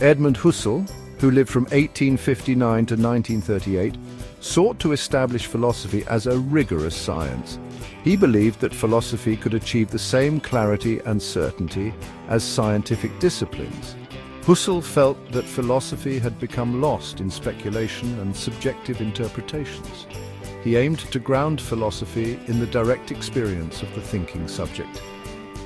Edmund Husserl, who lived from 1859 to 1938, sought to establish philosophy as a rigorous science. He believed that philosophy could achieve the same clarity and certainty as scientific disciplines. Husserl felt that philosophy had become lost in speculation and subjective interpretations. He aimed to ground philosophy in the direct experience of the thinking subject.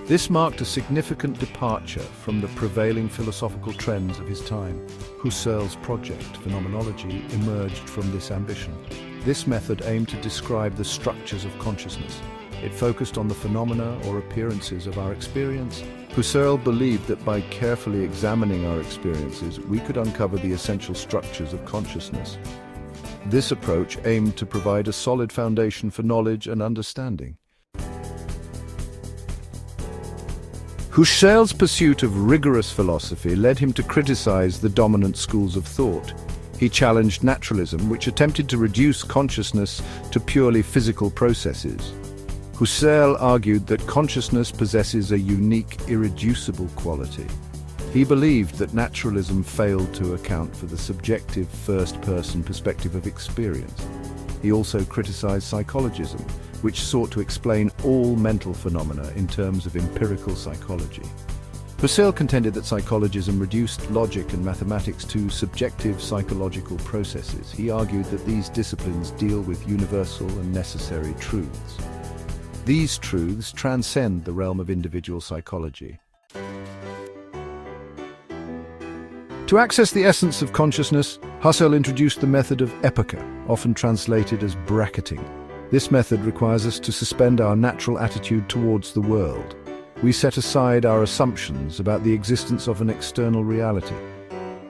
This marked a significant departure from the prevailing philosophical trends of his time. Husserl's project, Phenomenology, emerged from this ambition. This method aimed to describe the structures of consciousness. It focused on the phenomena or appearances of our experience. Husserl believed that by carefully examining our experiences, we could uncover the essential structures of consciousness. This approach aimed to provide a solid foundation for knowledge and understanding. Husserl's pursuit of rigorous philosophy led him to criticize the dominant schools of thought. He challenged naturalism, which attempted to reduce consciousness to purely physical processes. Husserl argued that consciousness possesses a unique, irreducible quality. He believed that naturalism failed to account for the subjective first-person perspective of experience. He also criticized psychologism, which sought to explain all mental phenomena in terms of empirical psychology. Husserl contended that psychologism reduced logic and mathematics to subjective psychological processes. He argued that these disciplines deal with universal and necessary truths. These truths transcend the realm of individual psychology. To access the essence of consciousness, Husserl introduced the method of epocha, often translated as bracketing. This method requires us to suspend our natural attitude towards the world. We set aside our assumptions about the existence of an external reality.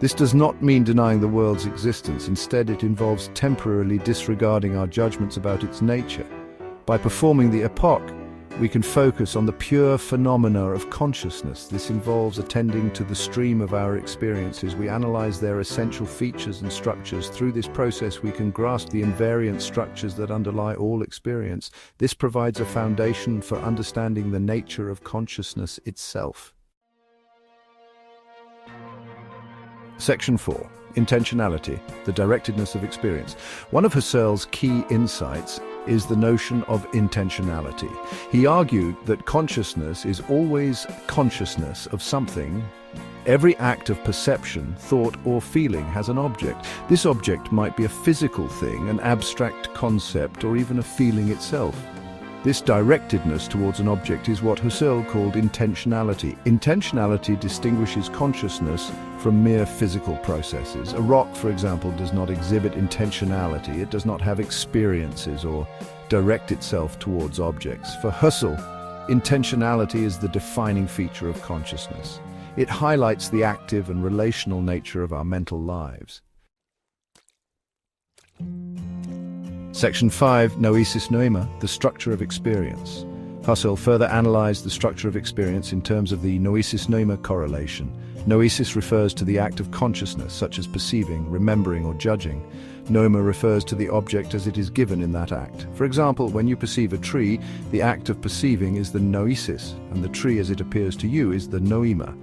This does not mean denying the world's existence. Instead, it involves temporarily disregarding our judgments about its nature. By performing the epoch, we can focus on the pure phenomena of consciousness. This involves attending to the stream of our experiences. We analyze their essential features and structures. Through this process, we can grasp the invariant structures that underlie all experience. This provides a foundation for understanding the nature of consciousness itself. Section 4. Intentionality, the directedness of experience. One of Husserl's key insights is the notion of intentionality. He argued that consciousness is always consciousness of something. Every act of perception, thought, or feeling has an object. This object might be a physical thing, an abstract concept, or even a feeling itself. This directedness towards an object is what Husserl called intentionality. Intentionality distinguishes consciousness from mere physical processes. A rock, for example, does not exhibit intentionality. It does not have experiences or direct itself towards objects. For Husserl, intentionality is the defining feature of consciousness. It highlights the active and relational nature of our mental lives. Section 5, Noesis Noema, the structure of experience. Husserl further analyzed the structure of experience in terms of the noesis noema correlation. Noesis refers to the act of consciousness, such as perceiving, remembering, or judging. Noema refers to the object as it is given in that act. For example, when you perceive a tree, the act of perceiving is the noesis, and the tree as it appears to you is the noema.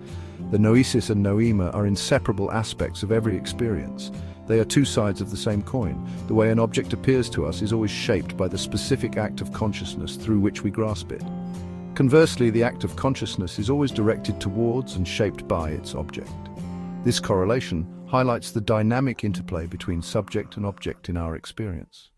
The noesis and noema are inseparable aspects of every experience. They are two sides of the same coin. The way an object appears to us is always shaped by the specific act of consciousness through which we grasp it. Conversely, the act of consciousness is always directed towards and shaped by its object. This correlation highlights the dynamic interplay between subject and object in our experience.